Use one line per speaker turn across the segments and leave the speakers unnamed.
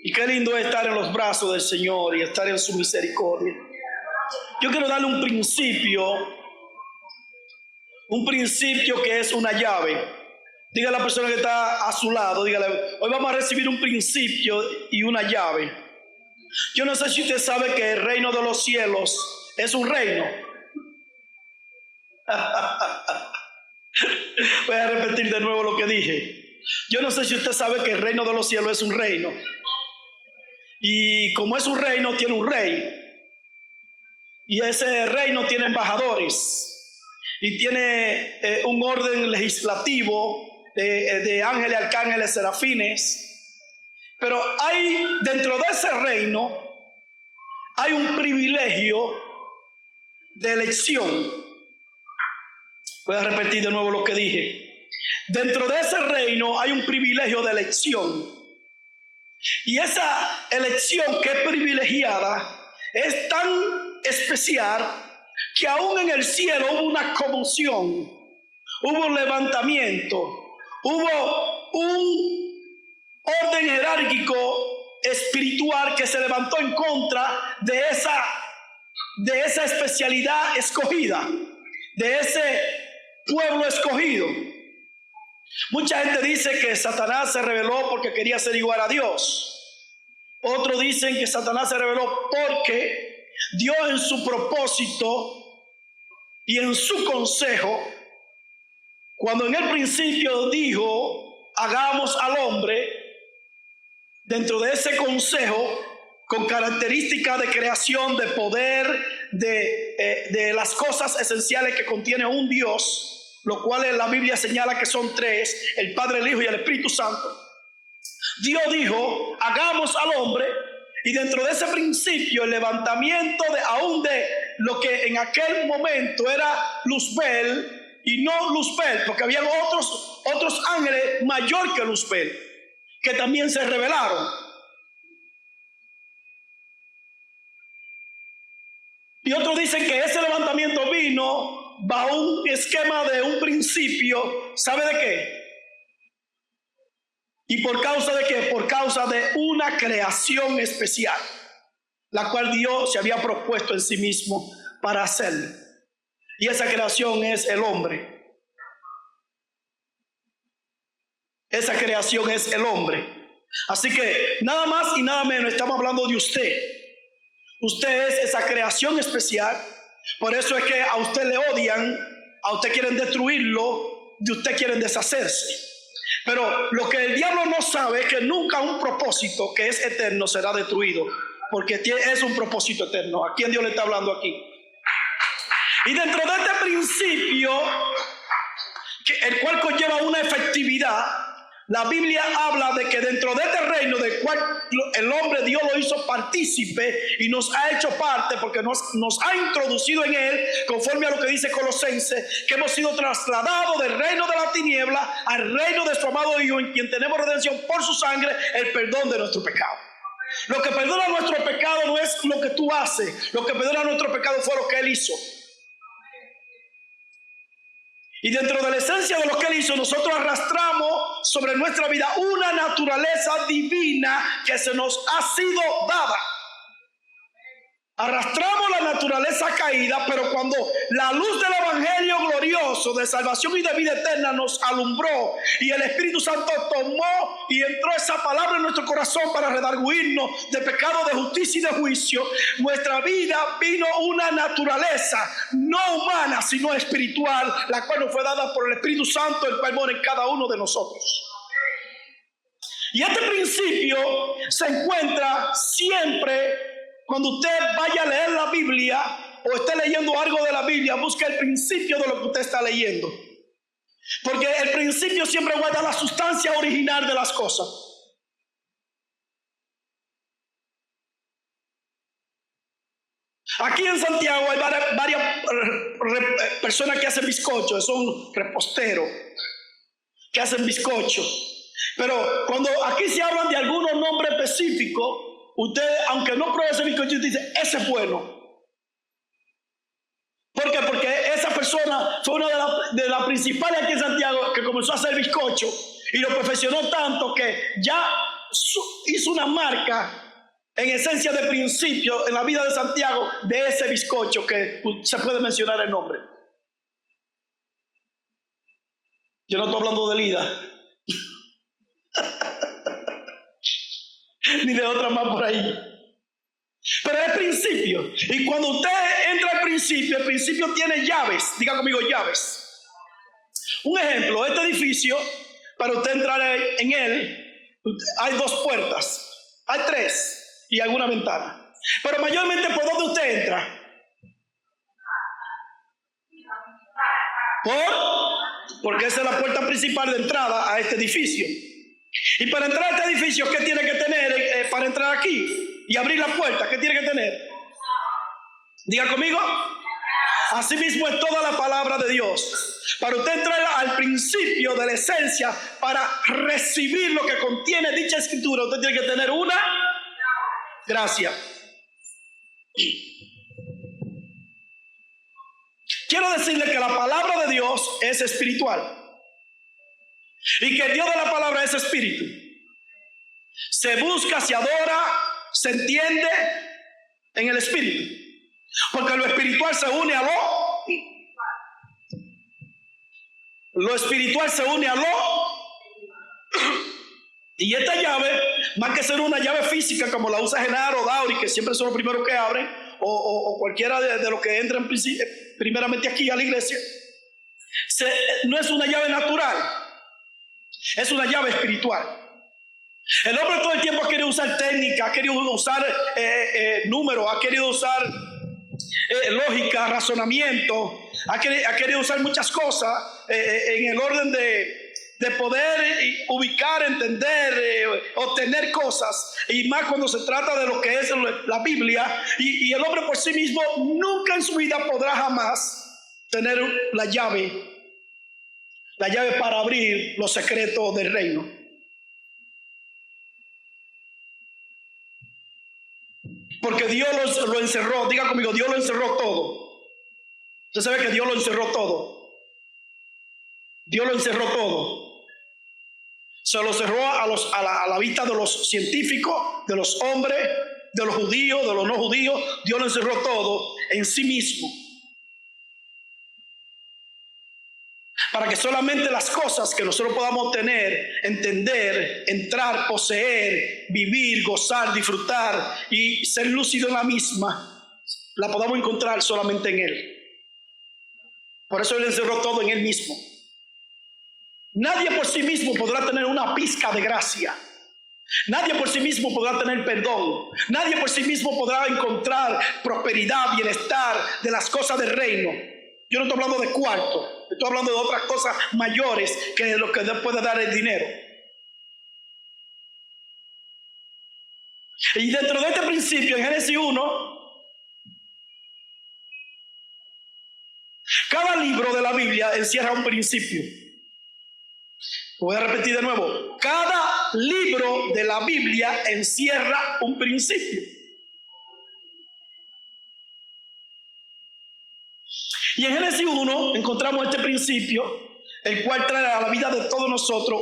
Y qué lindo es estar en los brazos del Señor y estar en su misericordia. Yo quiero darle un principio que es una llave. Dígale a la persona que está a su lado, dígale, hoy vamos a recibir un principio y una llave. Yo no sé si usted sabe que el reino de los cielos es un reino. Voy a repetir de nuevo lo que dije. Yo no sé si usted sabe que el reino de los cielos es un reino. Y como es un reino, tiene un rey. Y ese reino tiene embajadores. Y tiene un orden legislativo de ángeles, arcángeles, serafines. Pero hay dentro de ese reino, hay un privilegio de elección. Voy a repetir de nuevo lo que dije. Dentro de ese reino hay un privilegio de elección. Y esa elección que es privilegiada es tan especial que aún en el cielo hubo una conmoción, hubo un levantamiento, hubo un orden jerárquico espiritual que se levantó en contra de esa especialidad escogida, de ese pueblo escogido. Mucha gente dice que Satanás se rebeló porque quería ser igual a Dios. Otros dicen que Satanás se rebeló porque Dios en su propósito y en su consejo, cuando en el principio dijo, hagamos al hombre, dentro de ese consejo, con características de creación, de poder, de las cosas esenciales que contiene un Dios, lo cual en la Biblia señala que son tres, el Padre, el Hijo y el Espíritu Santo. Dios dijo, hagamos al hombre, y dentro de ese principio, el levantamiento aún de lo que en aquel momento era Luzbel y no Luzbel, porque habían otros ángeles mayor que Luzbel, que también se rebelaron. Y otros dicen que ese levantamiento vino bajo un esquema de un principio, ¿sabe de qué? ¿Y por causa de qué? Por causa de una creación especial, la cual Dios se había propuesto en sí mismo para hacer. Y esa creación es el hombre. Esa creación es el hombre. Así que nada más y nada menos estamos hablando de usted. Usted es esa creación especial. Por eso es que a usted le odian, a usted quieren destruirlo, de usted quieren deshacerse. Pero lo que el diablo no sabe es que nunca un propósito que es eterno será destruido, porque es un propósito eterno. ¿A quién Dios le está hablando aquí? Y dentro de este principio, el cual conlleva una efectividad, la Biblia habla de que dentro de este reino del cual el hombre Dios lo hizo partícipe y nos ha hecho parte porque nos ha introducido en él, conforme a lo que dice Colosenses, que hemos sido trasladados del reino de la tiniebla al reino de su amado Hijo, en quien tenemos redención por su sangre, el perdón de nuestro pecado. Lo que perdona nuestro pecado no es lo que tú haces, lo que perdona nuestro pecado fue lo que él hizo. Y dentro de la esencia de lo que él hizo, nosotros arrastramos sobre nuestra vida una naturaleza divina que se nos ha sido dada. Arrastramos la naturaleza caída, pero cuando la luz del evangelio glorioso de salvación y de vida eterna nos alumbró y el Espíritu Santo tomó y entró esa palabra en nuestro corazón para redarguirnos de pecado, de justicia y de juicio, nuestra vida vino una naturaleza no humana sino espiritual, la cual nos fue dada por el Espíritu Santo, el cual mora en cada uno de nosotros. Y este principio se encuentra siempre. Cuando usted vaya a leer la Biblia o esté leyendo algo de la Biblia, busque el principio de lo que usted está leyendo. Porque el principio siempre guarda la sustancia original de las cosas. Aquí en Santiago hay varias personas que hacen bizcochos, son reposteros, que hacen bizcochos. Pero cuando aquí se hablan de algunos nombres específicos, usted, aunque no pruebe ese bizcocho, dice, ese es bueno. ¿Por qué? Porque esa persona fue una de las principales aquí en Santiago que comenzó a hacer bizcocho y lo perfeccionó tanto que ya hizo una marca en esencia de principio en la vida de Santiago de ese bizcocho que se puede mencionar el nombre. Yo no estoy hablando de Lida ni de otra más por ahí, pero es principio. Y cuando usted entra al principio, el principio tiene llaves. Diga conmigo, llaves. Un ejemplo, este edificio, para usted entrar en él, hay 2 puertas, hay 3 y alguna ventana. Pero mayormente, ¿por dónde usted entra? Porque esa es la puerta principal de entrada a este edificio. Y para entrar a este edificio, ¿qué tiene que tener para entrar aquí y abrir la puerta? ¿Qué tiene que tener? Diga conmigo. Así mismo es toda la palabra de Dios. Para usted entrar al principio de la esencia, para recibir lo que contiene dicha escritura, usted tiene que tener una gracia. Quiero decirle que la palabra de Dios es espiritual. Y que el Dios de la palabra es espíritu. Se busca, se adora, se entiende en el espíritu. Porque lo espiritual se une a lo espiritual se une a y esta llave, más que ser una llave física como la usa Genaro o Dauri, que siempre son los primeros que abren, o cualquiera de los que entran primeramente aquí a la iglesia, no es una llave natural, es una llave espiritual. El hombre todo el tiempo ha querido usar técnica, ha querido usar números, ha querido usar lógica, razonamiento, ha querido usar muchas cosas en el orden de poder ubicar, entender, obtener cosas, y más cuando se trata de lo que es la Biblia, y el hombre por sí mismo nunca en su vida podrá jamás tener la llave para abrir los secretos del reino. Porque Dios lo encerró. Diga conmigo, Dios lo encerró todo. Usted sabe que Dios lo encerró todo. Dios lo encerró todo. Se lo cerró a la vista de los científicos, de los hombres, de los judíos, de los no judíos. Dios lo encerró todo en sí mismo. Para que solamente las cosas que nosotros podamos tener, entender, entrar, poseer, vivir, gozar, disfrutar y ser lúcido en la misma, la podamos encontrar solamente en Él. Por eso Él encerró todo en Él mismo. Nadie por sí mismo podrá tener una pizca de gracia. Nadie por sí mismo podrá tener perdón. Nadie por sí mismo podrá encontrar prosperidad, bienestar de las cosas del reino. Yo no estoy hablando de cuarto, estoy hablando de otras cosas mayores que lo que puede dar el dinero. Y dentro de este principio, en Génesis 1, cada libro de la Biblia encierra un principio. Voy a repetir de nuevo. Cada libro de la Biblia encierra un principio. Y en Génesis 1 encontramos este principio, el cual trae a la vida de todos nosotros,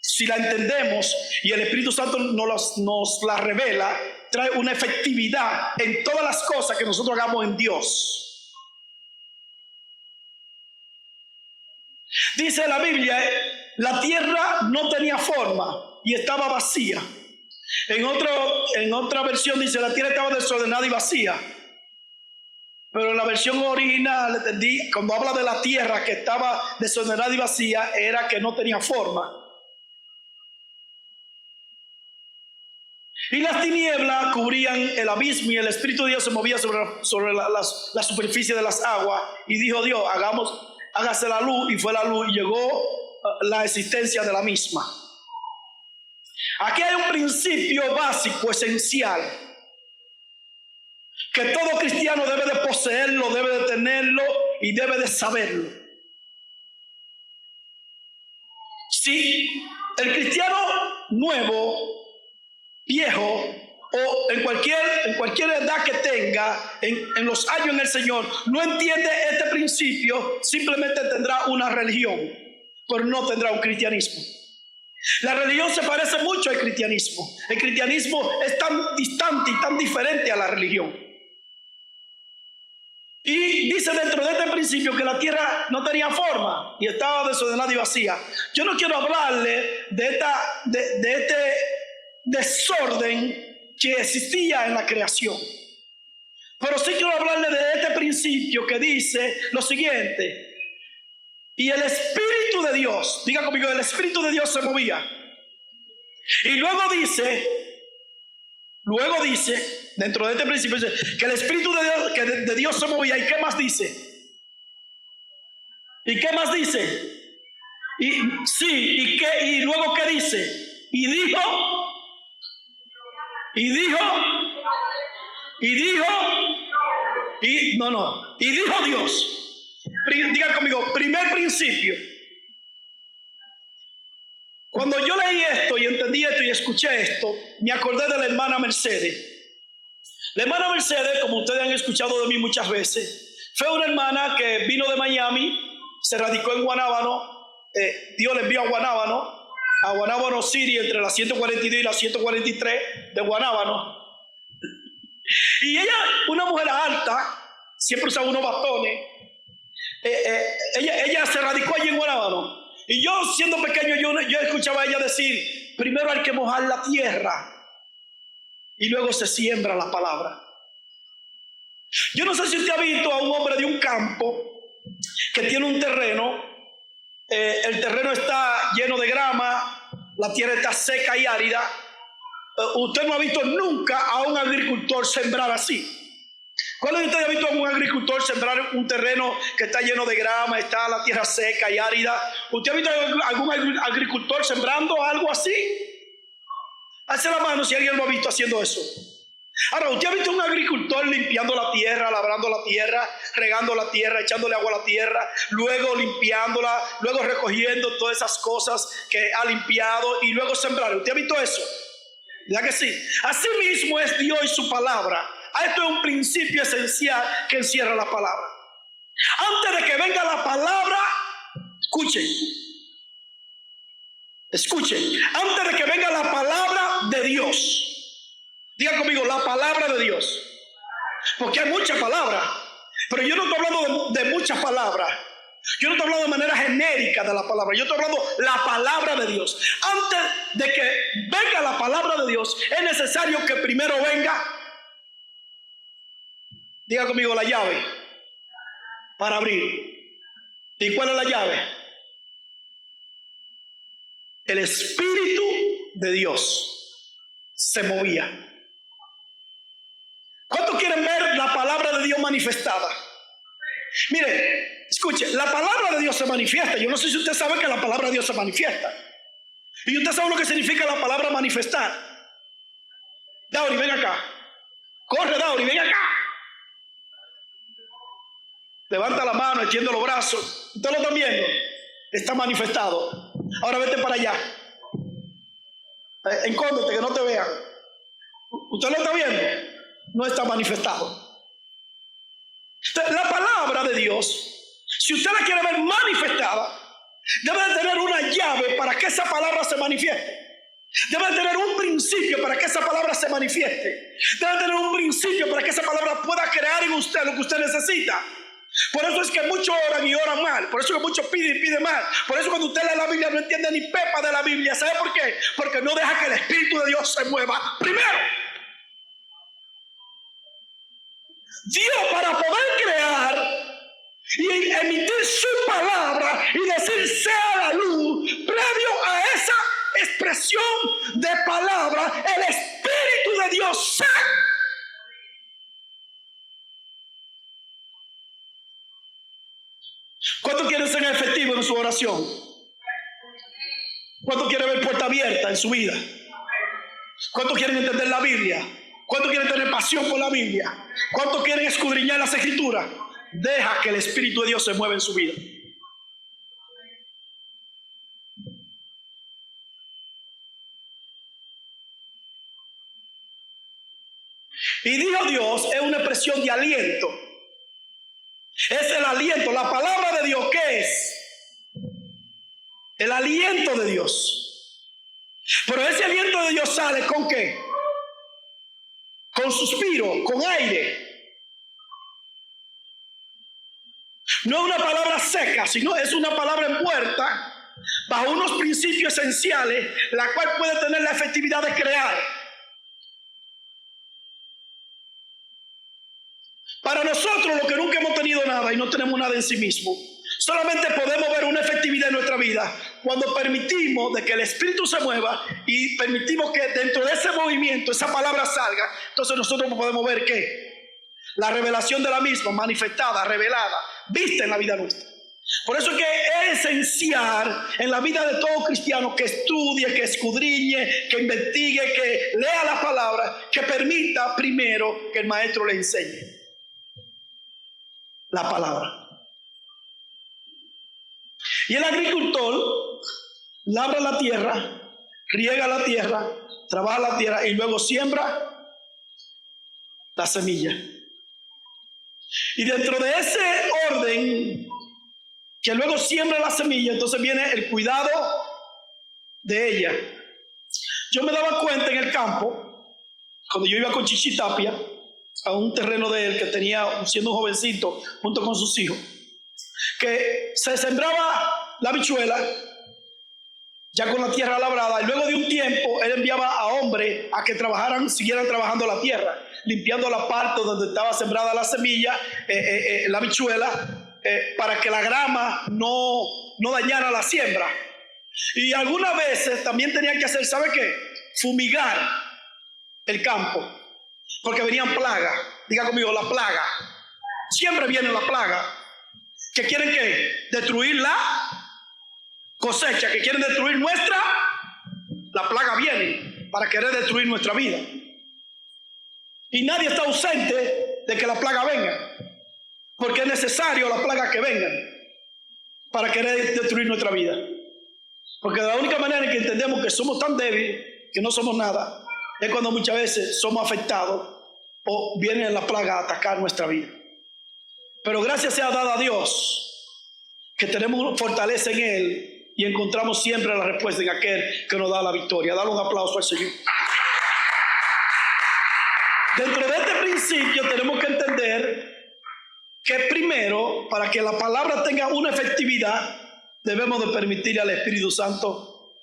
si la entendemos y el Espíritu Santo nos la revela, trae una efectividad en todas las cosas que nosotros hagamos en Dios. Dice la Biblia, la tierra no tenía forma y estaba vacía. En otra versión dice, la tierra estaba desordenada y vacía. Pero en la versión original, cuando habla de la tierra que estaba desordenada y vacía, era que no tenía forma. Y las tinieblas cubrían el abismo y el Espíritu de Dios se movía sobre la superficie de las aguas. Y dijo Dios, hágase la luz, y fue la luz y llegó la existencia de la misma. Aquí hay un principio básico, esencial, que todo cristiano debe de poseerlo, debe de tenerlo y debe de saberlo. Si el cristiano nuevo, viejo o en cualquier edad que tenga, en los años en el Señor, no entiende este principio, simplemente tendrá una religión, pero no tendrá un cristianismo. La religión se parece mucho al cristianismo. El cristianismo es tan distante y tan diferente a la religión. Y dice dentro de este principio que la tierra no tenía forma y estaba desordenada y vacía. Yo no quiero hablarle de este desorden que existía en la creación, pero sí quiero hablarle de este principio que dice lo siguiente: y el Espíritu de Dios, diga conmigo, el Espíritu de Dios se movía. Y luego dice, dentro de este principio, dice que el Espíritu de Dios se movía. ¿Y qué más dice? ¿Y qué más dice? ¿Y luego qué dice? Y dijo Dios. Diga conmigo, primer principio. Cuando yo leí esto y entendí esto y escuché esto, me acordé de la hermana Mercedes. La hermana Mercedes, como ustedes han escuchado de mí muchas veces, fue una hermana que vino de Miami, se radicó en Guanábano. Dios le envió a Guanábano City, entre la 142 y la 143 de Guanábano. Y ella, una mujer alta, siempre usaba unos bastones. Ella se radicó allí en Guanábano. Y yo, siendo pequeño, yo escuchaba a ella decir: primero hay que mojar la tierra y luego se siembra la palabra. Yo no sé si usted ha visto a un hombre de un campo que tiene un terreno. El terreno está lleno de grama, la tierra está seca y árida. Usted no ha visto nunca a un agricultor sembrar así. ¿Cuándo usted ha visto a un agricultor sembrar un terreno que está lleno de grama, está la tierra seca y árida? ¿Usted ha visto a algún agricultor sembrando algo así? Alce la mano si alguien lo ha visto haciendo eso. Ahora, ¿usted ha visto a un agricultor limpiando la tierra, labrando la tierra, regando la tierra, echándole agua a la tierra, luego limpiándola, luego recogiendo todas esas cosas que ha limpiado y luego sembrar? ¿Usted ha visto eso? ¿Ya que sí? Así mismo es Dios y su palabra. Esto es un principio esencial que encierra la palabra. Antes de que venga la palabra, escuchen, antes de que venga la palabra de Dios, diga conmigo, la palabra de Dios, porque hay muchas palabras, pero yo no estoy hablando de muchas palabras. Yo no estoy hablando de manera genérica de la palabra. Yo estoy hablando de la palabra de Dios. Antes de que venga la palabra de Dios, es necesario que primero venga, diga conmigo, la llave para abrir. ¿Y cuál es la llave? El Espíritu de Dios se movía. ¿Cuántos quieren ver la palabra de Dios manifestada? Mire, escuche, la palabra de Dios se manifiesta. Yo no sé si usted sabe que la palabra de Dios se manifiesta. Y usted sabe lo que significa la palabra manifestar. Dauri, ven acá. Corre, Dauri, ven acá. Levanta la mano, extiende los brazos. ¿Usted lo está viendo? Está manifestado. Ahora vete para allá. Encóndete, que no te vean. ¿Usted lo está viendo? No está manifestado. La palabra de Dios, si usted la quiere ver manifestada, debe de tener una llave para que esa palabra se manifieste. Debe de tener un principio para que esa palabra se manifieste. Debe de tener un principio para que esa palabra pueda crear en usted lo que usted necesita. Por eso es que muchos oran y oran mal. Por eso es que muchos piden y piden mal. Por eso cuando usted lee la Biblia no entiende ni pepa de la Biblia. ¿Sabe por qué? Porque no deja que el Espíritu de Dios se mueva primero. Dios, para poder crear y emitir su palabra y decir sea la luz, previo a esa expresión de palabra, el Espíritu de Dios se... ¿Cuánto quieren ser efectivos en su oración? ¿Cuánto quieren ver puerta abierta en su vida? ¿Cuánto quieren entender la Biblia? ¿Cuánto quieren tener pasión por la Biblia? ¿Cuánto quieren escudriñar las Escrituras? Deja que el Espíritu de Dios se mueva en su vida. Y dijo Dios es una expresión de aliento. Es el aliento. La palabra de Dios, ¿qué es? El aliento de Dios. Pero ese aliento de Dios sale ¿con qué? Con suspiro, con aire. No es una palabra seca, sino es una palabra envuelta bajo unos principios esenciales, la cual puede tener la efectividad de crear. Para nosotros, los que nunca hemos tenido nada y no tenemos nada en sí mismo, solamente podemos ver una efectividad en nuestra vida cuando permitimos de que el Espíritu se mueva y permitimos que dentro de ese movimiento esa palabra salga. Entonces nosotros podemos ver que la revelación de la misma, manifestada, revelada, vista en la vida nuestra. Por eso es que es esencial en la vida de todo cristiano que estudie, que escudriñe, que investigue, que lea la palabra, que permita primero que el maestro le enseñe la palabra. Y el agricultor labra la tierra, riega la tierra, trabaja la tierra y luego siembra la semilla. Y dentro de ese orden que luego siembra la semilla, entonces viene el cuidado de ella. Yo me daba cuenta en el campo, cuando yo iba con Chichi Tapia a un terreno de él que tenía, siendo un jovencito, junto con sus hijos, que se sembraba la habichuela ya con la tierra labrada, y luego de un tiempo él enviaba a hombres a que siguieran trabajando la tierra, limpiando la parte donde estaba sembrada la semilla, la habichuela, para que la grama no dañara la siembra. Y algunas veces también tenían que hacer, ¿sabe qué? Fumigar el campo, porque venían plagas. Diga conmigo, la plaga. Siempre viene la plaga. ¿Que quieren qué? Destruir la cosecha, que quieren destruir la plaga viene para querer destruir nuestra vida. Y nadie está ausente de que la plaga venga, porque es necesario la plaga que vengan para querer destruir nuestra vida. Porque la única manera en que entendemos que somos tan débiles, que no somos nada, es cuando muchas veces somos afectados o vienen las plagas a atacar nuestra vida. Pero gracias sea dada a Dios que tenemos fortaleza en Él y encontramos siempre la respuesta en aquel que nos da la victoria. Dale un aplauso al Señor. Dentro de este principio tenemos que entender que primero, para que la palabra tenga una efectividad, debemos de permitirle al Espíritu Santo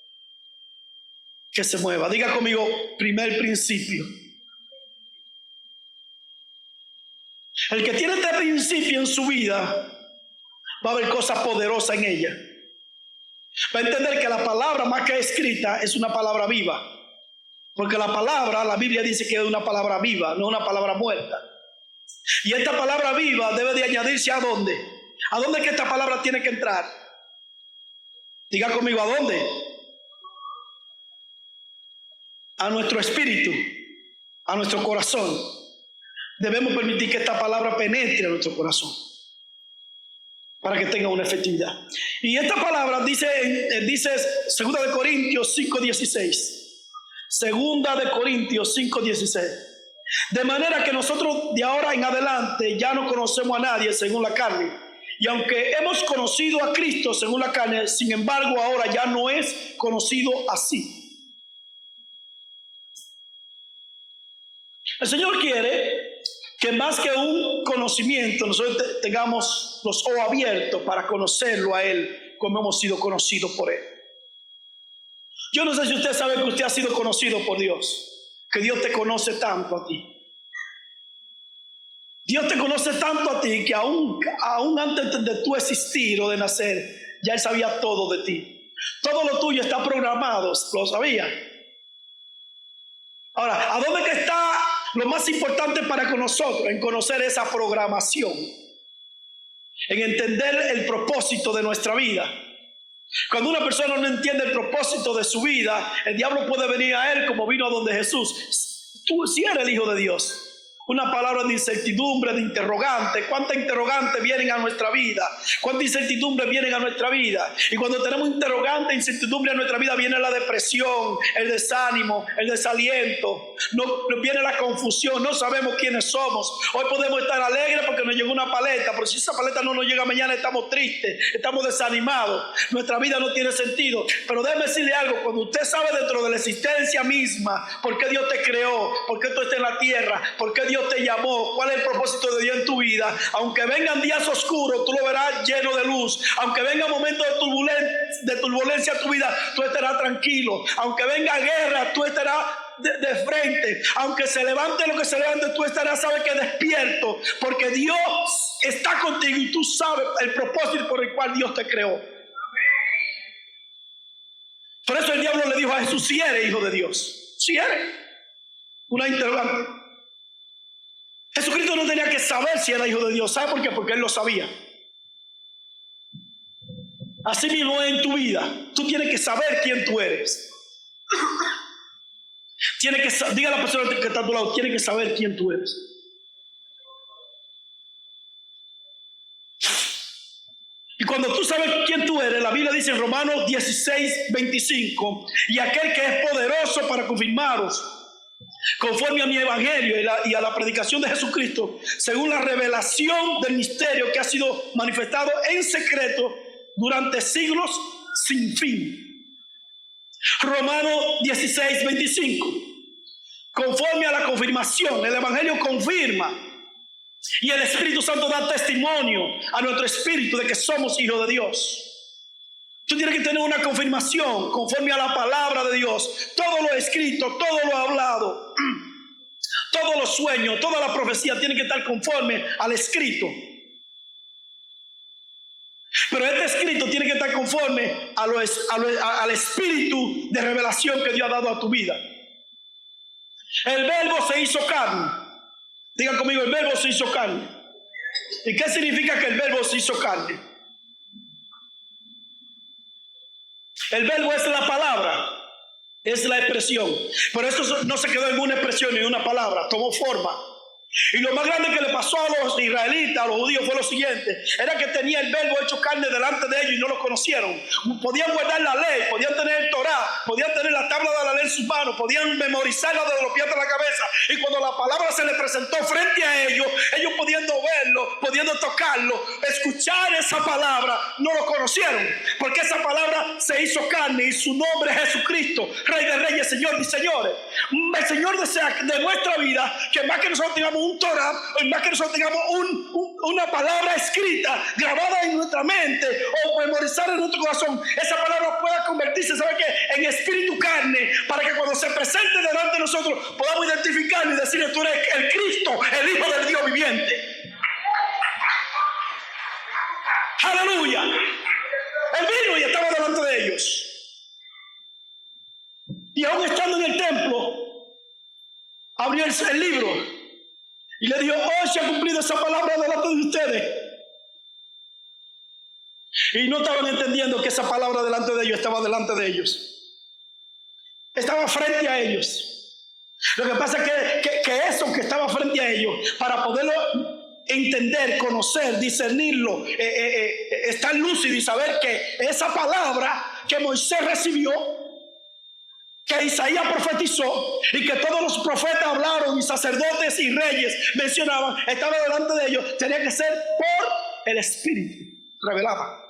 que se mueva. Diga conmigo, primer principio. El que tiene este principio en su vida va a ver cosas poderosas en ella. Va a entender que la palabra más que escrita es una palabra viva. Porque la palabra, la Biblia dice que es una palabra viva, no una palabra muerta. Y esta palabra viva debe de añadirse ¿a dónde? ¿A dónde es que esta palabra tiene que entrar? Diga conmigo, ¿a dónde? A nuestro espíritu, a nuestro corazón. Debemos permitir que esta palabra penetre a nuestro corazón para que tenga una efectividad. Y esta palabra dice 2 de Corintios 5:16. 2 de Corintios 5:16. De manera que nosotros de ahora en adelante ya no conocemos a nadie según la carne. Y aunque hemos conocido a Cristo según la carne, sin embargo ahora ya no es conocido así. El Señor quiere que más que un conocimiento, nosotros tengamos los ojos abiertos para conocerlo a Él como hemos sido conocidos por Él. Yo no sé si usted sabe que usted ha sido conocido por Dios, que Dios te conoce tanto a ti. Dios te conoce tanto a ti que aún antes de tu existir o de nacer, ya Él sabía todo de ti. Todo lo tuyo está programado, ¿lo sabía? Ahora, ¿a dónde que está lo más importante para nosotros? En conocer esa programación, en entender el propósito de nuestra vida. Cuando una persona no entiende el propósito de su vida, el diablo puede venir a él como vino a donde Jesús. Tú sí eres el Hijo de Dios, Una palabra de incertidumbre, de interrogante. ¿Cuántas interrogantes vienen a nuestra vida? ¿Cuántas incertidumbres vienen a nuestra vida? Y cuando tenemos interrogantes, incertidumbre a nuestra vida, viene la depresión, el desánimo, el desaliento. Nos viene la confusión, no sabemos quiénes somos. Hoy podemos estar alegres porque nos llegó una paleta, pero si esa paleta no nos llega mañana, estamos tristes, estamos desanimados. Nuestra vida no tiene sentido. Pero déjeme decirle algo, cuando usted sabe dentro de la existencia misma por qué Dios te creó, por qué tú estás en la tierra, por qué Dios te llamó, cuál es el propósito de Dios en tu vida, aunque vengan días oscuros, tú lo verás lleno de luz. Aunque vengan momentos de turbulencia a tu vida, tú estarás tranquilo. Aunque venga guerra, tú estarás de frente. Aunque se levante lo que se levante, tú estarás, sabes que despierto, porque Dios está contigo y tú sabes el propósito por el cual Dios te creó. Por eso el diablo le dijo a Jesús: si eres hijo de Dios, si eres. Una interrogante. Jesucristo no tenía que saber si era hijo de Dios. ¿Sabe por qué? Porque Él lo sabía. Así mismo en tu vida, tú tienes que saber quién tú eres. Diga a la persona que está a tu lado, tiene que saber quién tú eres. Y cuando tú sabes quién tú eres, la Biblia dice en Romanos 16:25, y aquel que es poderoso para confirmaros, conforme a mi evangelio y a la predicación de Jesucristo, según la revelación del misterio que ha sido manifestado en secreto durante siglos sin fin. Romanos 16:25. Conforme a la confirmación, el evangelio confirma y el Espíritu Santo da testimonio a nuestro espíritu de que somos hijos de Dios. Tú tienes que tener una confirmación conforme a la palabra de Dios. Todo lo escrito, todo lo hablado, todos los sueños, toda la profecía tiene que estar conforme al escrito. Pero este escrito tiene que estar conforme al espíritu de revelación que Dios ha dado a tu vida. El verbo se hizo carne. Digan conmigo, el verbo se hizo carne. ¿Y qué significa que el verbo se hizo carne? El verbo es la palabra, es la expresión. Pero esto no se quedó en una expresión ni en una palabra, tomó forma. Y lo más grande que le pasó a los israelitas, a los judíos, fue lo siguiente: era que tenía el verbo hecho carne delante de ellos y no lo conocieron. Podían guardar la ley, podían tener el Torá, podían tener la tabla de la ley en sus manos, podían memorizarla desde los pies a la cabeza, y cuando la palabra se les presentó frente a ellos, ellos pudiendo verlo, pudiendo tocarlo, escuchar esa palabra, no lo conocieron, porque esa palabra se hizo carne y su nombre es Jesucristo, Rey de Reyes, Señor de Señores. El Señor desea de nuestra vida que más que nosotros tengamos un Torah, más que nosotros tengamos una palabra escrita, grabada en nuestra mente o memorizada en nuestro corazón, esa palabra pueda convertirse, ¿sabe qué?, en espíritu carne, para que cuando se presente delante de nosotros podamos identificarlo y decirle: tú eres el Cristo, el Hijo del Dios viviente. Aleluya. Él vino y estaba delante de ellos, y aún estando en el templo abrió el libro y le dijo: hoy se ha cumplido esa palabra delante de ustedes. Y no estaban entendiendo que esa palabra delante de ellos estaba delante de ellos, estaba frente a ellos. Lo que pasa es que eso que estaba frente a ellos, para poderlo entender, conocer, discernirlo, estar lúcido y saber que esa palabra que Moisés recibió, que Isaías profetizó y que todos los profetas hablaron y sacerdotes y reyes mencionaban, estaba delante de ellos, tenía que ser por el Espíritu revelada.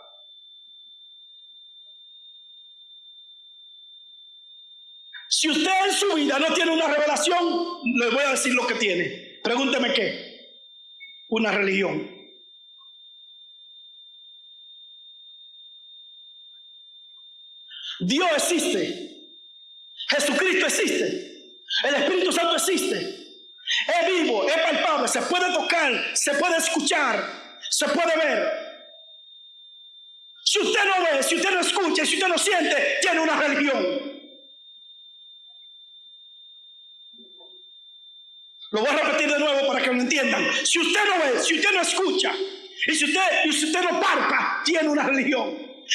Si usted en su vida no tiene una revelación, le voy a decir lo que tiene. Pregúnteme qué. Una religión. Dios existe. Jesucristo existe. El Espíritu Santo existe. Es vivo, es palpable, se puede tocar, se puede escuchar, se puede ver. Si usted no ve, si usted no escucha, si usted no siente, tiene una religión. Lo voy a repetir de nuevo para que lo entiendan. Si usted no ve, si usted no escucha, y si usted no palpa, tiene una religión.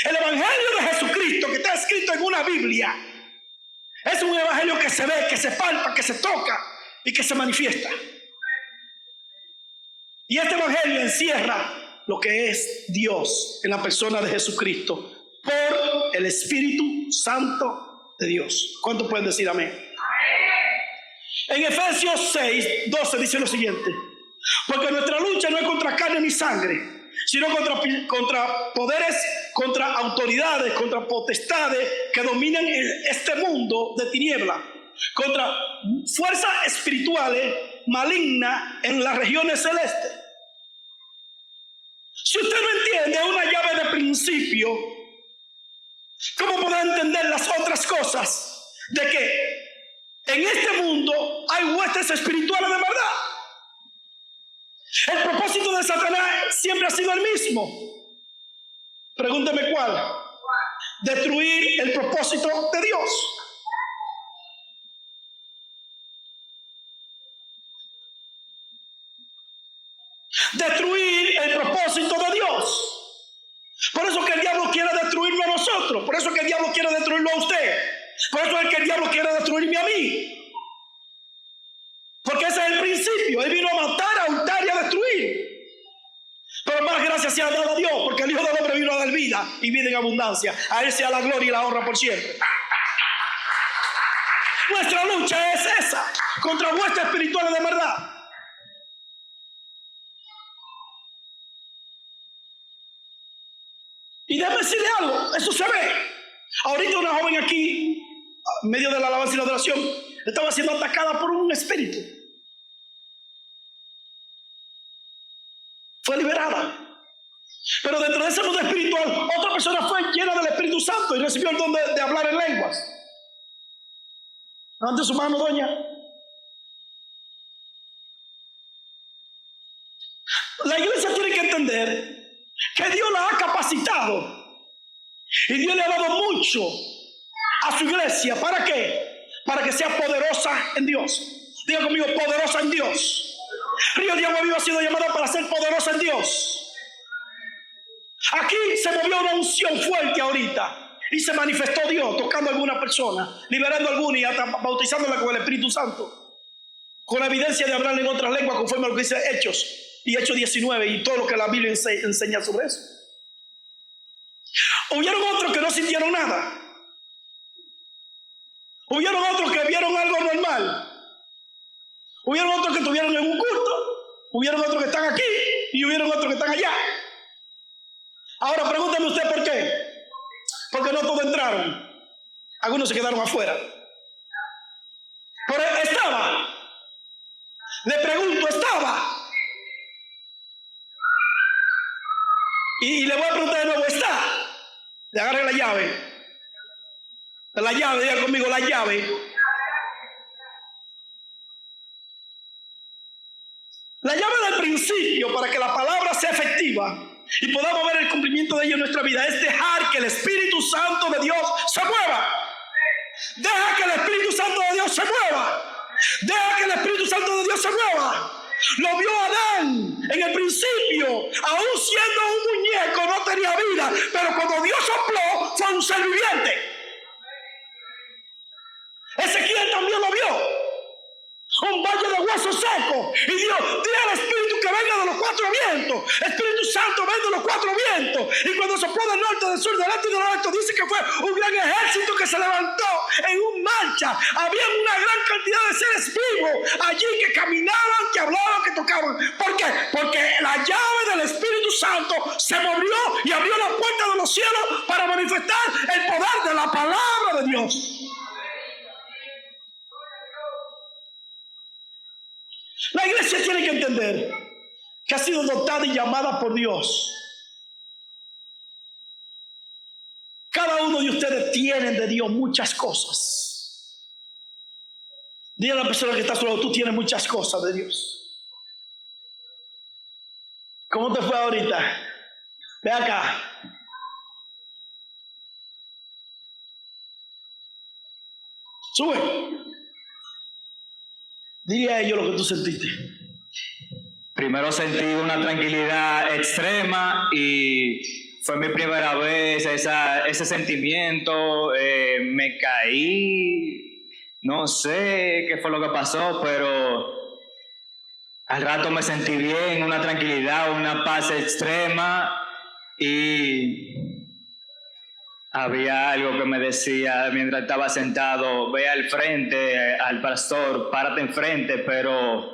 El Evangelio de Jesucristo, que está escrito en una Biblia, es un evangelio que se ve, que se palpa, que se toca y que se manifiesta. Y este evangelio encierra lo que es Dios en la persona de Jesucristo por el Espíritu Santo de Dios. ¿Cuántos pueden decir amén? En Efesios 6, 12 dice lo siguiente: porque nuestra lucha no es contra carne ni sangre, sino contra poderes, contra autoridades, contra potestades que dominan este mundo de tinieblas, contra fuerzas espirituales malignas en las regiones celestes. Si usted no entiende una llave de principio, ¿cómo podrá entender las otras cosas? De que en este mundo hay huestes espirituales de verdad. El propósito de Satanás siempre ha sido el mismo. Pregúnteme cuál. Destruir el propósito de Dios. Destruir el propósito de Dios. Por eso que el diablo quiere destruirlo a nosotros. Por eso que el diablo quiere destruirlo a usted. Por eso es que el diablo quiere destruirme a mí. Porque ese es el principio. Él vino a matar, a hurtar y a destruir. Pero más gracias sea dada a Dios, porque el Hijo del Hombre vino a dar vida y vida en abundancia. A Él sea la gloria y la honra por siempre. Nuestra lucha es esa, contra huestes espirituales de verdad. Y déjame decirle algo, eso se ve. Ahorita una joven aquí, en medio de la alabanza y la adoración, estaba siendo atacada por un espíritu. Fue liberada. Pero dentro de ese mundo espiritual, otra persona fue llena del Espíritu Santo y recibió el don de hablar en lenguas. Levante su mano, doña. La iglesia tiene que entender que Dios la ha capacitado y Dios le ha dado mucho a su iglesia. ¿Para qué? Para que sea poderosa en Dios. Diga conmigo, poderosa en Dios. Río de Agua Viva ha sido llamada para ser poderosa en Dios. Aquí se movió una unción fuerte ahorita y se manifestó Dios tocando a alguna persona, liberando a alguna y hasta bautizándola con el Espíritu Santo, con la evidencia de hablar en otras lenguas conforme a lo que dice Hechos y Hechos 19 y todo lo que la Biblia enseña sobre eso. Hubieron otros que no sintieron nada. Hubieron otros que vieron algo normal. Hubieron otros que estuvieron en un culto. Hubieron otros que están aquí y hubieron otros que están allá. Ahora pregúnteme usted por qué. Porque no todos entraron. Algunos se quedaron afuera. Pero estaba. Le pregunto, estaba. Y le voy a preguntar de nuevo, ¿está? Le agarre la llave. La llave, diga conmigo, la llave. La llave del principio para que la palabra sea efectiva y podamos ver el cumplimiento de ello en nuestra vida es dejar que el Espíritu Santo de Dios se mueva. Deja que el Espíritu Santo de Dios se mueva. Deja que el Espíritu Santo de Dios se mueva. Lo vio Adán en el principio, aún siendo un muñeco, no tenía vida, pero cuando Dios sopló, fue un ser viviente. Ezequiel también lo vio. Un valle de huesos secos. Y Dios, dile al Espíritu que venga de los cuatro vientos. Espíritu Santo, ven de los cuatro vientos. Y cuando sopló del norte, del sur, del este y del oeste, dice que fue un gran ejército que se levantó en una marcha. Había una gran cantidad de seres vivos allí que caminaban, que hablaban, que tocaban. ¿Por qué? Porque la llave del Espíritu Santo se movió y abrió la puerta de los cielos para manifestar el poder de la palabra de Dios. La iglesia tiene que entender que ha sido dotada y llamada por Dios. Cada uno de ustedes tiene de Dios muchas cosas. Dile a la persona que está a su lado, tú tienes muchas cosas de Dios. ¿Cómo te fue ahorita? Ve acá. Sube. Dile a ellos lo que tú sentiste.
Primero sentí una tranquilidad extrema y fue mi primera vez ese sentimiento. Me caí, no sé qué fue lo que pasó, pero Al rato me sentí bien, una tranquilidad, una paz extrema, y había algo que me decía mientras estaba sentado: ve al frente, al pastor, párate enfrente, pero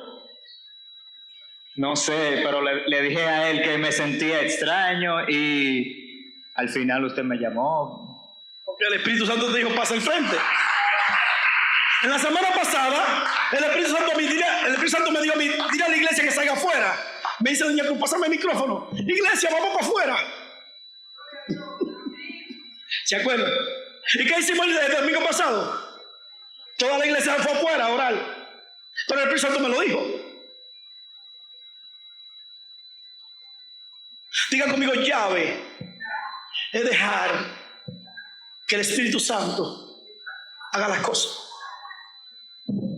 no sé, pero le dije a él que me sentía extraño, y al final usted me llamó.
Porque el Espíritu Santo te dijo: pasa al frente. En la semana pasada, el Espíritu Santo me dijo a mí: dile a la iglesia que salga afuera. Me dice doña Cruz: pásame el micrófono. Iglesia, vamos para afuera. ¿Se acuerdan? ¿Y qué hicimos el domingo pasado? Toda la iglesia fue afuera a orar. Pero el Espíritu Santo me lo dijo. Diga conmigo: llave es dejar que el Espíritu Santo haga las cosas.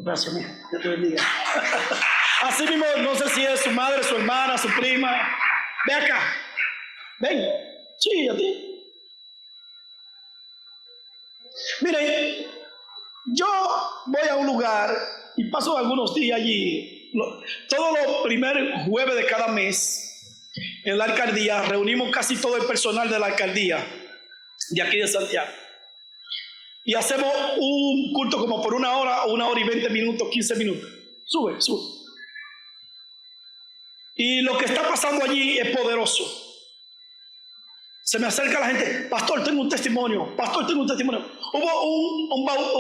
Gracias, mía. Dios te bendiga. Así mismo, no sé si es su madre, su hermana, su prima. Ve acá. Ven. Sí, a ti. Miren, yo voy a un lugar y paso algunos días allí. Todos los primeros jueves de cada mes, en la alcaldía, reunimos casi todo el personal de la alcaldía de aquí de Santiago. Y hacemos un culto como por 1 hora, 1 hora y 20 minutos, 15 minutos. Sube. Y lo que está pasando allí es poderoso. Se me acerca la gente: pastor, tengo un testimonio. Pastor, tengo un testimonio. Hubo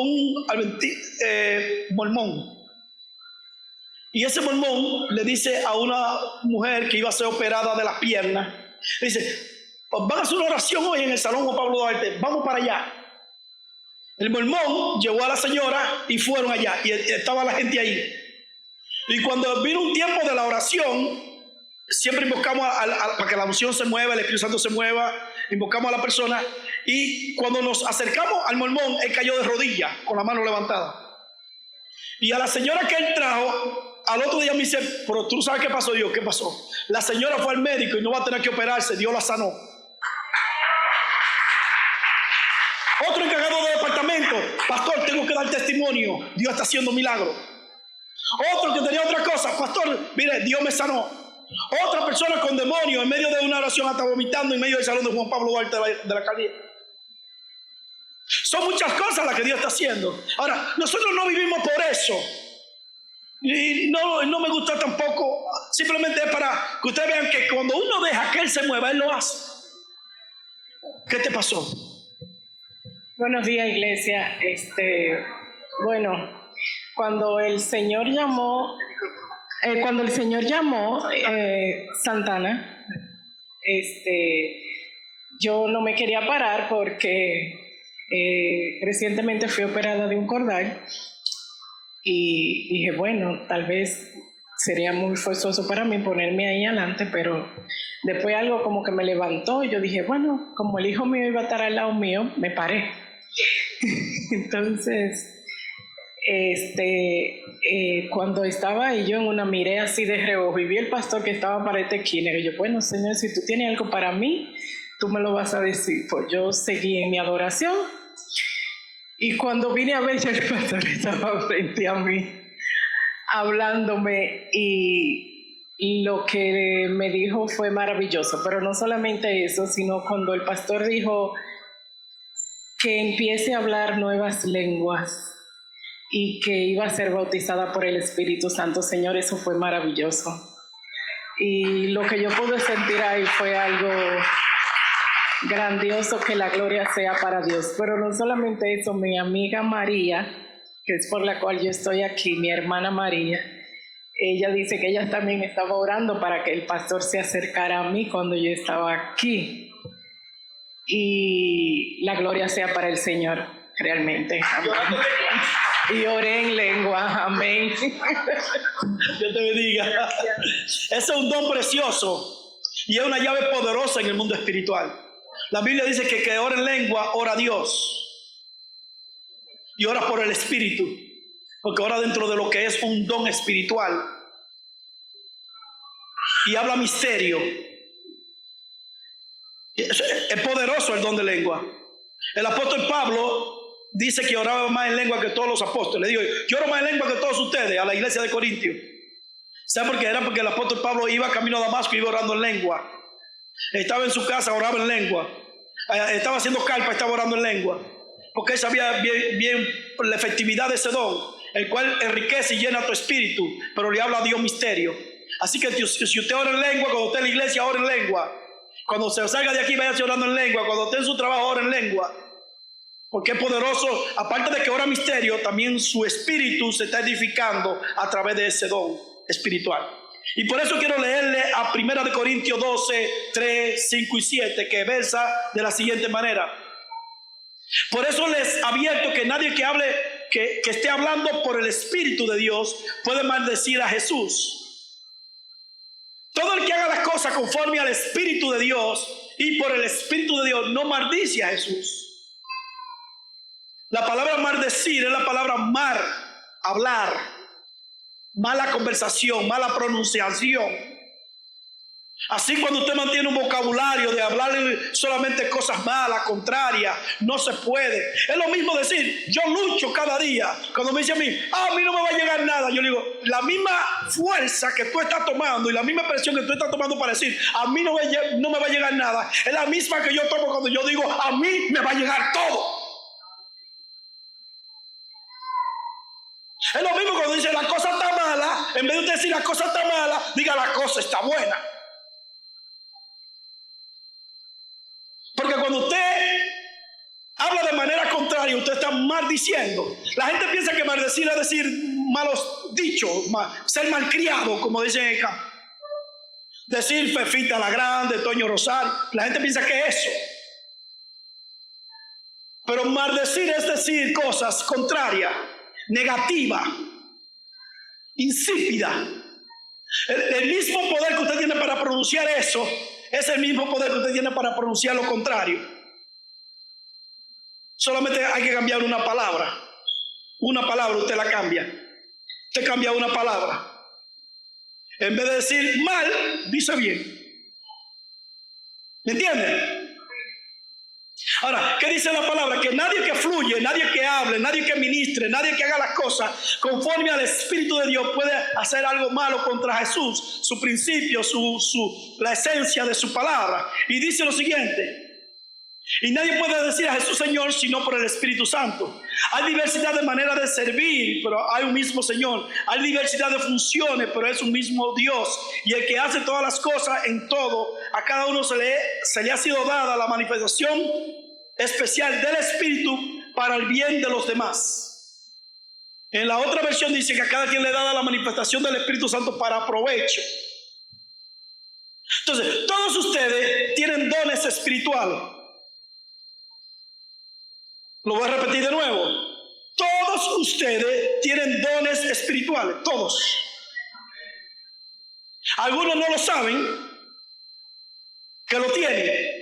un mormón. Y ese mormón le dice a una mujer que iba a ser operada de las piernas, le dice: van a hacer una oración hoy en el Salón Juan Pablo Duarte, vamos para allá. El mormón llevó a la señora y fueron allá, y estaba la gente ahí. Y cuando vino un tiempo de la oración, siempre invocamos para que la unción se mueva, el Espíritu Santo se mueva, invocamos a la persona, y cuando nos acercamos al mormón, él cayó de rodillas con la mano levantada. Y a la señora que él trajo, al otro día me dice: pero tú sabes qué pasó. Yo: ¿qué pasó? La señora fue al médico y no va a tener que operarse, Dios la sanó. Otro encargado de departamento: pastor, tengo que dar testimonio, Dios está haciendo milagros. Otro que tenía otra cosa: pastor, mire, Dios me sanó. Otra persona con demonio, en medio de una oración hasta vomitando en medio del Salón de Juan Pablo Duarte de la alcaldía. Son muchas cosas las que Dios está haciendo. Ahora, nosotros no vivimos por eso. Y no me gusta tampoco. Simplemente es para que ustedes vean que cuando uno deja que Él se mueva, Él lo hace. ¿Qué te pasó?
Buenos días, iglesia. Bueno, cuando el Señor llamó Santana, yo no me quería parar porque recientemente fui operada de un cordal y dije: bueno, tal vez sería muy forzoso para mí ponerme ahí adelante, pero después algo como que me levantó y yo dije: bueno, como el hijo mío iba a estar al lado mío, me paré. Entonces, cuando estaba ahí, yo en una miré así de reojo y vi el pastor que estaba para esta esquina, y yo: bueno, Señor, si tú tienes algo para mí, tú me lo vas a decir. Pues yo seguí en mi adoración, y cuando vine a ver, ya el pastor estaba frente a mí hablándome, y lo que me dijo fue maravilloso. Pero no solamente eso, sino cuando el pastor dijo que empiece a hablar nuevas lenguas y que iba a ser bautizada por el Espíritu Santo. Señor, eso fue maravilloso. Y lo que yo pude sentir ahí fue algo grandioso, que la gloria sea para Dios. Pero no solamente eso, mi amiga María, que es por la cual yo estoy aquí, mi hermana María, ella dice que ella también estaba orando para que el pastor se acercara a mí cuando yo estaba aquí. Y la gloria sea para el Señor, realmente. Amén. Y oré en lengua, amén.
Dios te bendiga. Ese es un don precioso y es una llave poderosa en el mundo espiritual. La Biblia dice que ora en lengua, ora a Dios y ora por el Espíritu, porque ora dentro de lo que es un don espiritual y habla misterio. Es poderoso el don de lengua. El apóstol Pablo dice que oraba más en lengua que todos los apóstoles. Le digo: yo oro más en lengua que todos ustedes, a la iglesia de Corintios. ¿Sabe por qué? Era porque el apóstol Pablo iba camino a Damasco y iba orando en lengua. Estaba en su casa, oraba en lengua. Estaba haciendo carpa, estaba orando en lengua. Porque él sabía bien la efectividad de ese don, el cual enriquece y llena tu espíritu, pero le habla a Dios misterio. Así que si usted ora en lengua, cuando esté en la iglesia, ora en lengua. Cuando se salga de aquí, vaya orando en lengua. Cuando esté en su trabajo, ora en lengua. Porque es poderoso. Aparte de que ora misterio, también su espíritu se está edificando a través de ese don espiritual. Y por eso quiero leerle a 1 Corintios 12, 3, 5 y 7, que versa de la siguiente manera. Por eso les advierto que nadie que hable, que esté hablando por el Espíritu de Dios, puede maldecir a Jesús. Todo el que haga las cosas conforme al Espíritu de Dios y por el Espíritu de Dios no maldice a Jesús. La palabra maldecir es la palabra mar, hablar, mala conversación, mala pronunciación. Así, cuando usted mantiene un vocabulario de hablarle solamente cosas malas, contrarias, no se puede. Es lo mismo decir, yo lucho cada día. Cuando me dice a mí no me va a llegar nada, yo le digo, la misma fuerza que tú estás tomando y la misma presión que tú estás tomando para decir, a mí no me va a llegar nada, es la misma que yo tomo cuando yo digo, a mí me va a llegar todo. Es lo mismo cuando dice, la cosa está mala, en vez de usted decir la cosa está mala, diga la cosa está buena. Porque cuando usted habla de manera contraria, usted está maldiciendo. La gente piensa que maldecir es decir malos dichos, ser malcriado, como dicen acá. Decir Fefita la Grande, Toño Rosario. La gente piensa que es eso. Pero maldecir es decir cosas contrarias, negativas, insípidas. El mismo poder que usted tiene para pronunciar eso es el mismo poder que usted tiene para pronunciar lo contrario. Solamente hay que cambiar una palabra. Una palabra usted la cambia. Usted cambia una palabra. En vez de decir mal, dice bien. ¿Me entiende? Ahora, ¿qué dice la palabra? Que nadie que fluye, nadie que hable, nadie que ministre, nadie que haga las cosas conforme al Espíritu de Dios puede hacer algo malo contra Jesús, su principio, la esencia de su palabra. Y dice lo siguiente: y nadie puede decir a Jesús Señor sino por el Espíritu Santo. Hay diversidad de maneras de servir, pero hay un mismo Señor. Hay diversidad de funciones, pero es un mismo Dios. Y el que hace todas las cosas en todo, a cada uno se le ha sido dada la manifestación especial del Espíritu para el bien de los demás. En la otra versión dice que a cada quien le da la manifestación del Espíritu Santo para provecho. Entonces, todos ustedes tienen dones espirituales. Lo voy a repetir de nuevo. Todos ustedes tienen dones espirituales, todos. Algunos no lo saben, que lo tienen.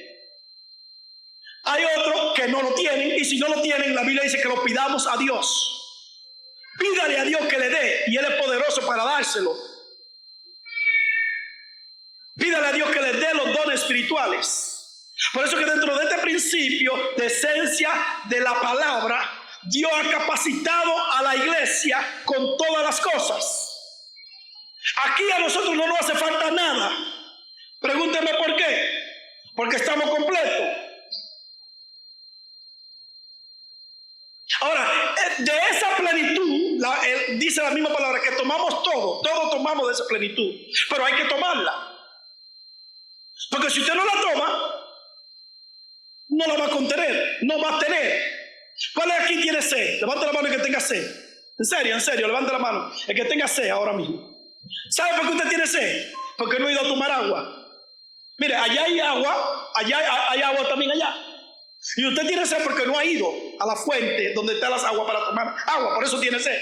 Hay otros que no lo tienen, y si no lo tienen, la Biblia dice que lo pidamos a Dios. Pídale a Dios que le dé, y Él es poderoso para dárselo. Pídale a Dios que le dé los dones espirituales. Por eso que dentro de este principio de esencia de la palabra, Dios ha capacitado a la iglesia con todas las cosas. Aquí a nosotros no nos hace falta nada. Pregúnteme por qué. Porque estamos completos. Ahora, de esa plenitud, dice la misma palabra, que tomamos todos tomamos de esa plenitud, pero hay que tomarla. Porque si usted no la toma, no la va a contener, no va a tener. ¿Cuál es aquí tiene sed? Levante la mano el que tenga sed. En serio, levante la mano el que tenga sed ahora mismo. ¿Sabe por qué usted tiene sed? Porque no ha ido a tomar agua. Mire, allá hay agua, hay agua también allá. Y usted tiene sed porque no ha ido a la fuente donde están las aguas para tomar agua, por eso tiene sed.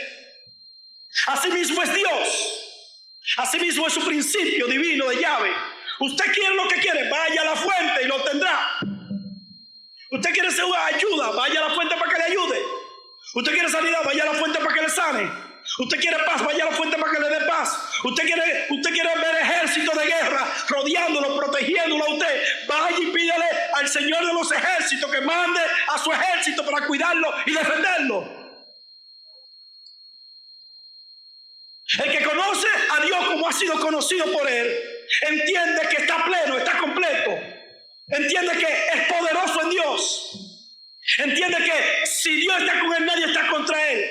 Así mismo es Dios. Así mismo es su principio divino de llave. Usted quiere lo que quiere, vaya a la fuente y lo tendrá. Usted quiere ser ayuda, vaya a la fuente para que le ayude. Usted quiere sanidad, vaya a la fuente para que le sane. Usted quiere paz, vaya a la fuente para que le dé paz. Usted quiere ver ejército de guerra rodeándolo, protegiéndolo a usted. Vaya y pídale al Señor de los ejércitos que mande a su ejército para cuidarlo y defenderlo. El que conoce a Dios como ha sido conocido por Él, entiende que está pleno, está completo. Entiende que es poderoso en Dios. Entiende que si Dios está con él, nadie está contra él.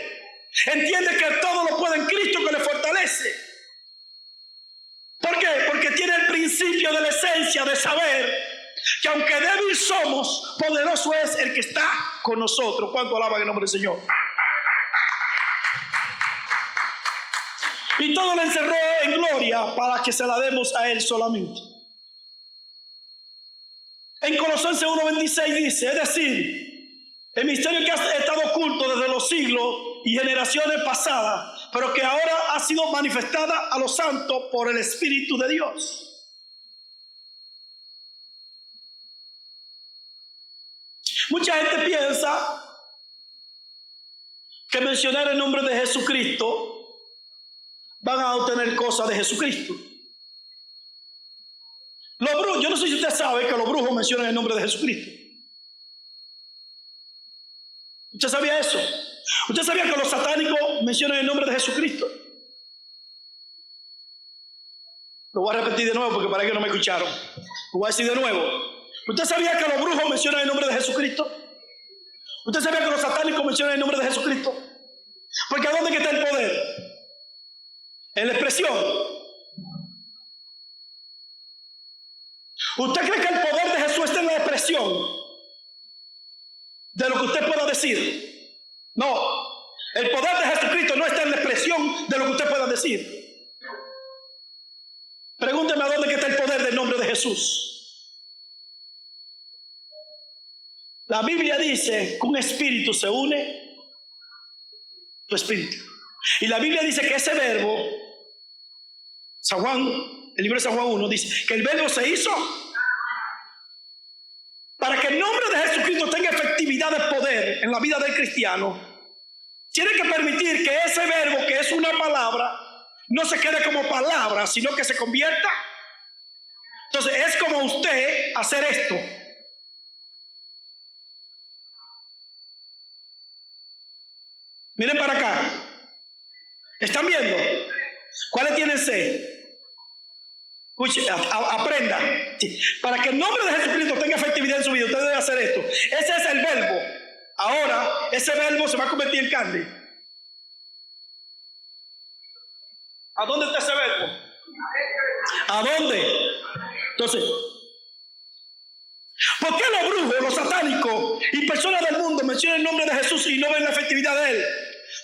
Entiende que todo lo puede en Cristo que le fortalece. ¿Por qué? Porque tiene el principio de la esencia de saber que aunque débil somos, poderoso es el que está con nosotros. ¿Cuánto alaban el nombre del Señor? Y todo lo encerró en gloria para que se la demos a Él solamente. En Colosenses 1:26 dice, es decir, el misterio que ha estado oculto desde los siglos y generaciones pasadas, pero que ahora ha sido manifestada a los santos por el Espíritu de Dios. Mucha gente piensa que mencionar el nombre de Jesucristo van a obtener cosas de Jesucristo. Los brujos, yo no sé si usted sabe que los brujos mencionan el nombre de Jesucristo. ¿Usted sabía eso? ¿Usted sabía que los satánicos mencionan el nombre de Jesucristo? Lo voy a repetir de nuevo porque parece que no me escucharon. Lo voy a decir de nuevo. ¿Usted sabía que los brujos mencionan el nombre de Jesucristo? ¿Usted sabía que los satánicos mencionan el nombre de Jesucristo? Porque ¿a dónde está el poder? En la expresión. ¿Usted cree que el poder de Jesús está en la expresión de lo que usted pueda decir? No, el poder de Jesucristo no está en la expresión de lo que usted pueda decir. Pregúnteme a dónde está el poder del nombre de Jesús. La Biblia dice que un espíritu se une a tu espíritu. Y la Biblia dice que ese verbo, San Juan, el libro de San Juan 1 dice que el verbo se hizo. Para que el nombre de Jesucristo tenga efectividad de poder en la vida del cristiano, tiene que permitir que ese verbo, que es una palabra, no se quede como palabra, sino que se convierta. Entonces es como usted hacer esto. Miren para acá. ¿Están viendo? ¿Cuáles tienen sed? Escuche, aprenda. Sí. Para que el nombre de Jesucristo tenga efectividad en su vida, usted debe hacer esto. Ese es el verbo. Ahora, ese verbo se va a convertir en carne. ¿A dónde está ese verbo? ¿A dónde? Entonces, ¿por qué los brujos, los satánicos y personas del mundo mencionan el nombre de Jesús y no ven la efectividad de él?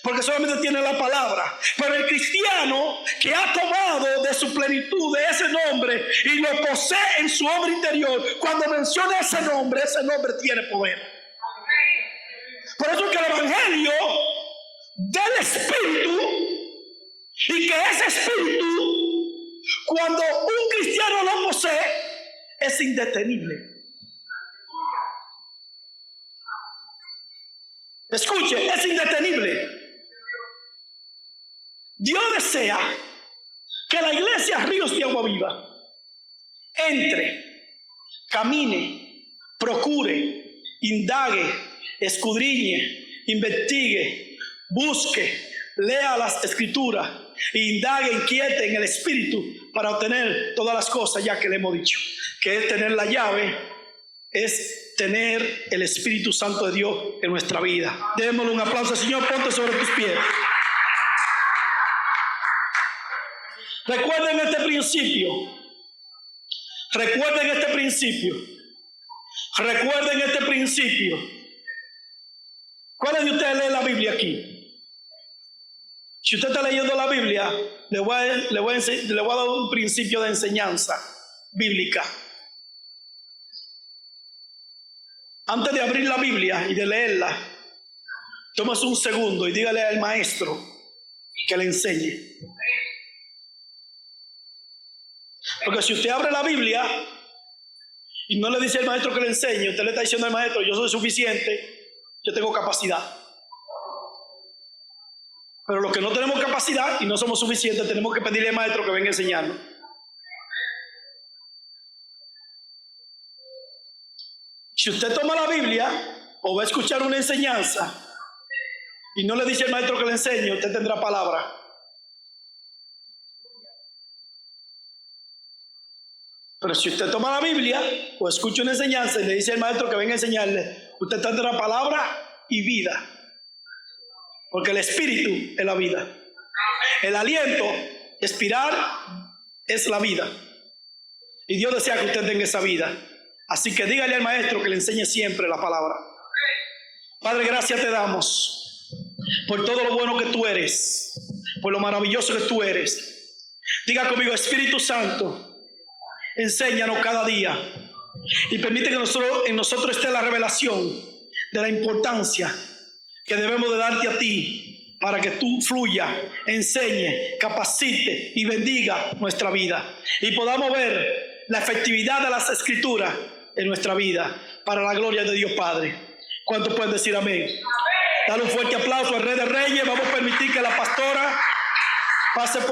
Porque solamente tiene la palabra. Pero el cristiano que ha tomado de su plenitud de ese nombre y lo posee en su hombre interior, cuando menciona ese nombre tiene poder. Por eso que el evangelio del Espíritu, y que ese Espíritu, cuando un cristiano lo posee, es indetenible. Escuche, es indetenible. Dios desea que la iglesia Ríos de Agua Viva entre, camine, procure, indague, escudriñe, investigue, busque, lea las escrituras, indague, inquiete en el espíritu para obtener todas las cosas ya que le hemos dicho, que es tener la llave, es tener el Espíritu Santo de Dios en nuestra vida. Démosle un aplauso, Señor, ponte sobre tus pies. Recuerden este principio. Recuerden este principio. Recuerden este principio. ¿Cuáles de ustedes leen la Biblia aquí? Si usted está leyendo la Biblia, le voy a dar un principio de enseñanza bíblica. Antes de abrir la Biblia y de leerla, tómase un segundo y dígale al maestro que le enseñe. Porque si usted abre la Biblia y no le dice al maestro que le enseñe, usted le está diciendo al maestro: yo soy suficiente, yo tengo capacidad. Pero los que no tenemos capacidad y no somos suficientes, tenemos que pedirle al maestro que venga a enseñarnos. Si usted toma la Biblia o va a escuchar una enseñanza y no le dice al maestro que le enseñe, usted tendrá palabra. Pero si usted toma la Biblia o escucha una enseñanza y le dice al maestro que venga a enseñarle, usted tendrá palabra y vida. Porque el espíritu es la vida. El aliento, expirar, es la vida. Y Dios desea que usted tenga esa vida. Así que dígale al maestro que le enseñe siempre la palabra. Padre, gracias te damos por todo lo bueno que tú eres, por lo maravilloso que tú eres. Diga conmigo, Espíritu Santo, enséñanos cada día y permite que en nosotros esté la revelación de la importancia que debemos de darte a ti para que tú fluya, enseñe, capacite y bendiga nuestra vida y podamos ver la efectividad de las Escrituras en nuestra vida para la gloria de Dios Padre. ¿Cuántos pueden decir amén? Dale un fuerte aplauso al Rey de Reyes. Vamos a permitir que la pastora pase por